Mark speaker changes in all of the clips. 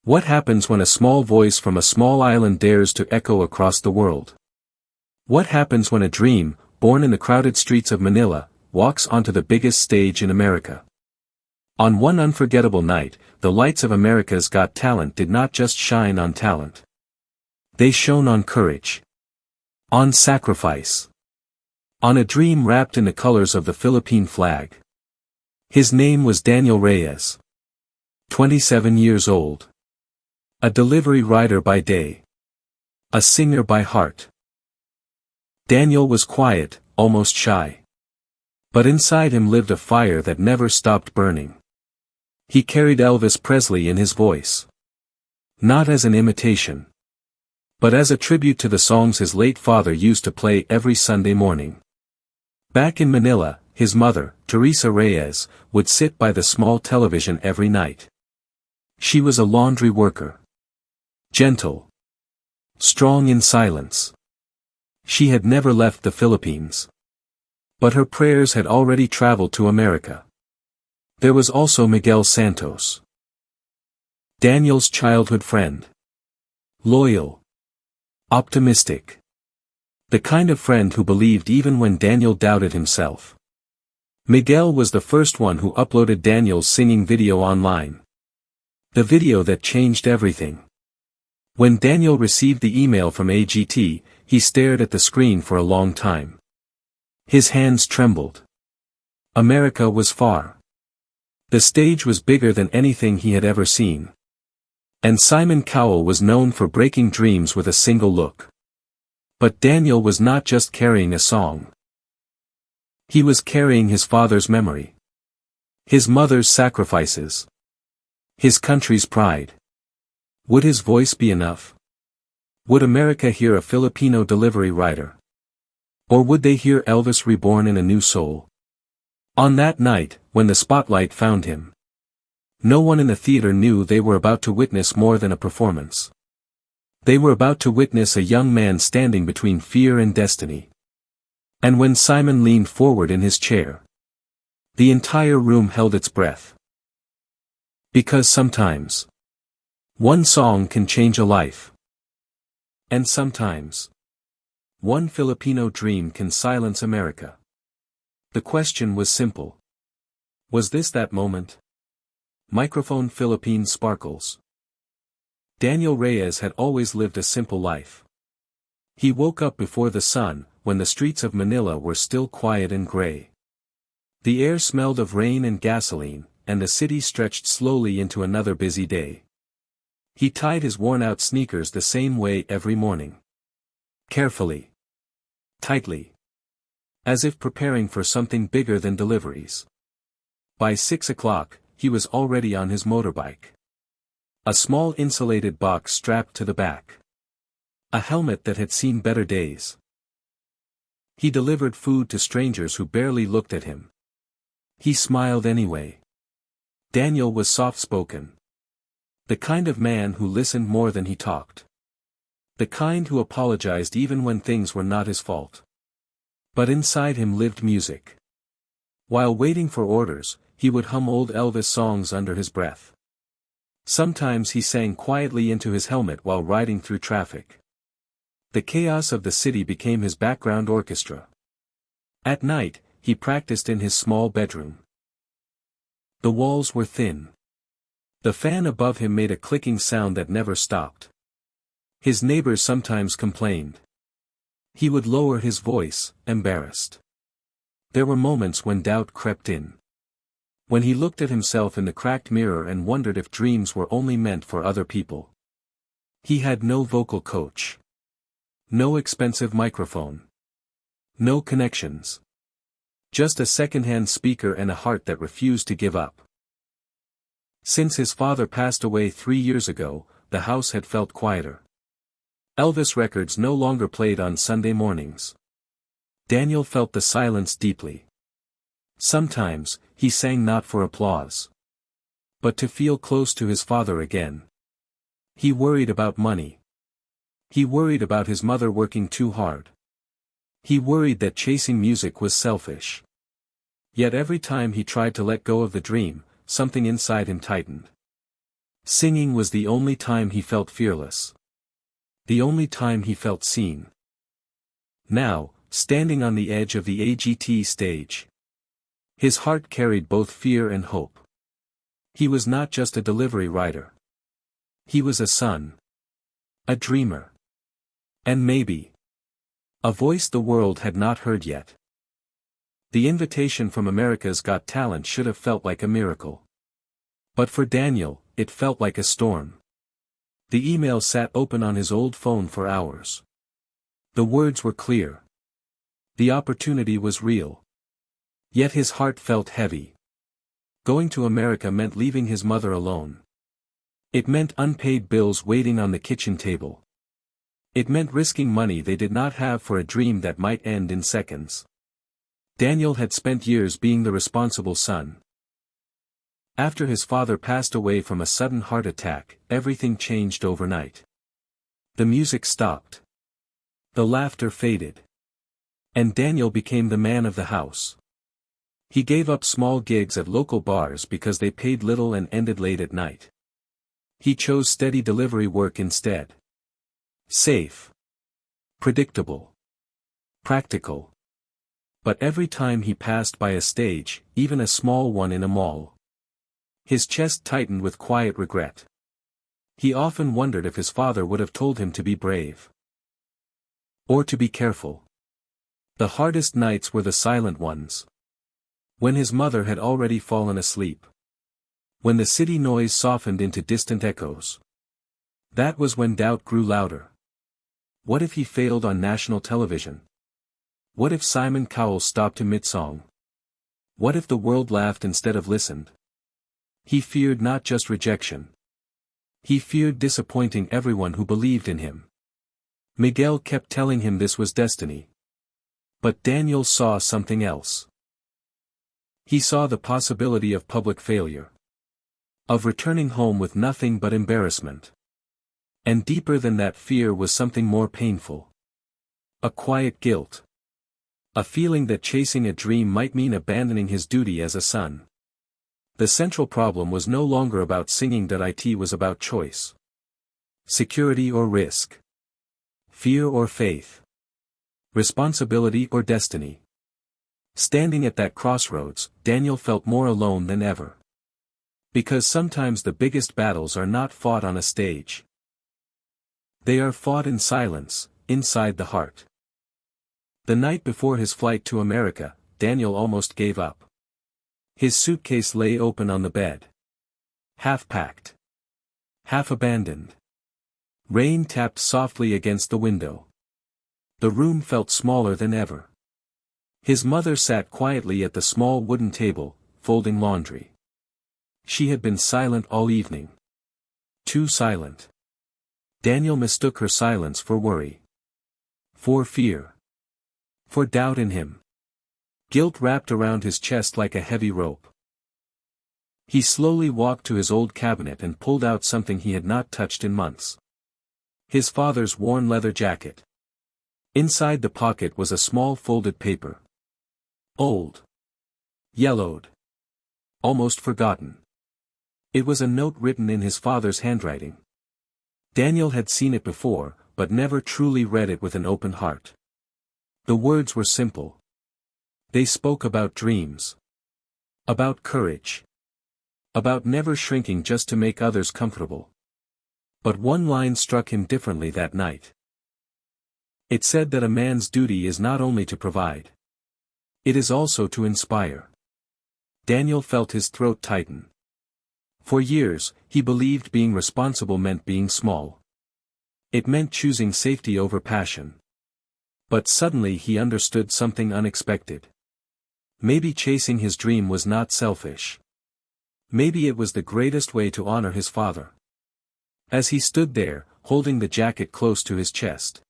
Speaker 1: What happens when a small voice from a small island dares to echo across the world? What happens when a dream, born in the crowded streets of Manila, walks onto the biggest stage in America? On one unforgettable night, the lights of America's Got Talent did not just shine on talent. They shone on courage. On sacrifice. On a dream wrapped in the colors of the Philippine flag. His name was Daniel Reyes. 27 years old. A delivery rider by day. A singer by heart. Daniel was quiet, almost shy. But inside him lived a fire that never stopped burning. He carried Elvis Presley in his voice. Not as an imitation, but as a tribute to the songs his late father used to play every Sunday morning. Back in Manila, his mother, Teresa Reyes, would sit by the small television every night. She was a laundry worker. Gentle. Strong in silence. She had never left the Philippines. But her prayers had already traveled to America. There was also Miguel Santos. Daniel's childhood friend. Loyal. Optimistic. The kind of friend who believed even when Daniel doubted himself. Miguel was the first one who uploaded Daniel's singing video online. The video that changed everything. When Daniel received the email from AGT, he stared at the screen for a long time. His hands trembled. America was far. The stage was bigger than anything he had ever seen. And Simon Cowell was known for breaking dreams with a single look. But Daniel was not just carrying a song. He was carrying his father's memory. His mother's sacrifices. His country's pride. Would his voice be enough? Would America hear a Filipino delivery rider? Or would they hear Elvis reborn in a new soul? On that night, when the spotlight found him, no one in the theater knew they were about to witness more than a performance. They were about to witness a young man standing between fear and destiny. And when Simon leaned forward in his chair, the entire room held its breath. Because sometimes, one song can change a life. And sometimes, one Filipino dream can silence America. The question was simple. Was this that moment? Microphone Philippine Sparkles. Daniel Reyes had always lived a simple life. He woke up before the sun, when the streets of Manila were still quiet and gray. The air smelled of rain and gasoline, and the city stretched slowly into another busy day. He tied his worn-out sneakers the same way every morning. Carefully. Tightly. As if preparing for something bigger than deliveries. By 6 o'clock, he was already on his motorbike. A small insulated box strapped to the back. A helmet that had seen better days. He delivered food to strangers who barely looked at him. He smiled anyway. Daniel was soft-spoken. The kind of man who listened more than he talked. The kind who apologized even when things were not his fault. But inside him lived music. While waiting for orders, he would hum old Elvis songs under his breath. Sometimes he sang quietly into his helmet while riding through traffic. The chaos of the city became his background orchestra. At night, he practiced in his small bedroom. The walls were thin. The fan above him made a clicking sound that never stopped. His neighbors sometimes complained. He would lower his voice, embarrassed. There were moments when doubt crept in. When he looked at himself in the cracked mirror and wondered if dreams were only meant for other people. He had no vocal coach. No expensive microphone. No connections. Just a second-hand speaker and a heart that refused to give up. Since his father passed away 3 years ago, the house had felt quieter. Elvis records no longer played on Sunday mornings. Daniel felt the silence deeply. Sometimes, he sang not for applause, but to feel close to his father again. He worried about money. He worried about his mother working too hard. He worried that chasing music was selfish. Yet every time he tried to let go of the dream, something inside him tightened. Singing was the only time he felt fearless. The only time he felt seen. Now, standing on the edge of the AGT stage. His heart carried both fear and hope. He was not just a delivery rider. He was a son. A dreamer. And maybe a voice the world had not heard yet. The invitation from America's Got Talent should have felt like a miracle. But for Daniel, it felt like a storm. The email sat open on his old phone for hours. The words were clear. The opportunity was real. Yet his heart felt heavy. Going to America meant leaving his mother alone. It meant unpaid bills waiting on the kitchen table. It meant risking money they did not have for a dream that might end in seconds. Daniel had spent years being the responsible son. After his father passed away from a sudden heart attack, everything changed overnight. The music stopped. The laughter faded. And Daniel became the man of the house. He gave up small gigs at local bars because they paid little and ended late at night. He chose steady delivery work instead. Safe. Predictable. Practical. But every time he passed by a stage, even a small one in a mall, his chest tightened with quiet regret. He often wondered if his father would have told him to be brave. Or to be careful. The hardest nights were the silent ones. When his mother had already fallen asleep. When the city noise softened into distant echoes. That was when doubt grew louder. What if he failed on national television? What if Simon Cowell stopped him mid-song? What if the world laughed instead of listened? He feared not just rejection. He feared disappointing everyone who believed in him. Miguel kept telling him this was destiny. But Daniel saw something else. He saw the possibility of public failure. Of returning home with nothing but embarrassment. And deeper than that fear was something more painful. A quiet guilt. A feeling that chasing a dream might mean abandoning his duty as a son. The central problem was no longer about singing. It was about choice. Security or risk. Fear or faith. Responsibility or destiny. Standing at that crossroads, Daniel felt more alone than ever. Because sometimes the biggest battles are not fought on a stage. They are fought in silence, inside the heart. The night before his flight to America, Daniel almost gave up. His suitcase lay open on the bed. Half packed. Half abandoned. Rain tapped softly against the window. The room felt smaller than ever. His mother sat quietly at the small wooden table, folding laundry. She had been silent all evening. Too silent. Daniel mistook her silence for worry. For fear. For doubt in him. Guilt wrapped around his chest like a heavy rope. He slowly walked to his old cabinet and pulled out something he had not touched in months. His father's worn leather jacket. Inside the pocket was a small folded paper. Old. Yellowed. Almost forgotten. It was a note written in his father's handwriting. Daniel had seen it before, but never truly read it with an open heart. The words were simple. They spoke about dreams. About courage. About never shrinking just to make others comfortable. But one line struck him differently that night. It said that a man's duty is not only to provide. It is also to inspire. Daniel felt his throat tighten. For years, he believed being responsible meant being small. It meant choosing safety over passion. But suddenly he understood something unexpected. Maybe chasing his dream was not selfish. Maybe it was the greatest way to honor his father. As he stood there, holding the jacket close to his chest,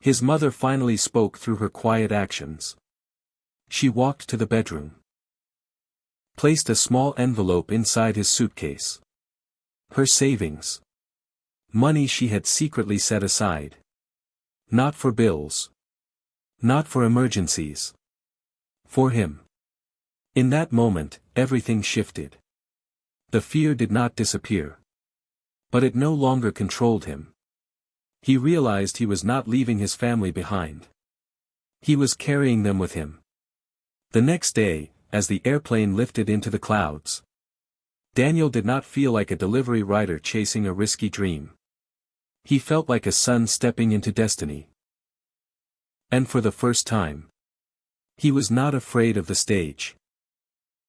Speaker 1: his mother finally spoke through her quiet actions. She walked to the bedroom. Placed a small envelope inside his suitcase. Her savings. Money she had secretly set aside. Not for bills. Not for emergencies. For him. In that moment, everything shifted. The fear did not disappear. But it no longer controlled him. He realized he was not leaving his family behind. He was carrying them with him. The next day, as the airplane lifted into the clouds, Daniel did not feel like a delivery rider chasing a risky dream. He felt like a son stepping into destiny. And for the first time, he was not afraid of the stage.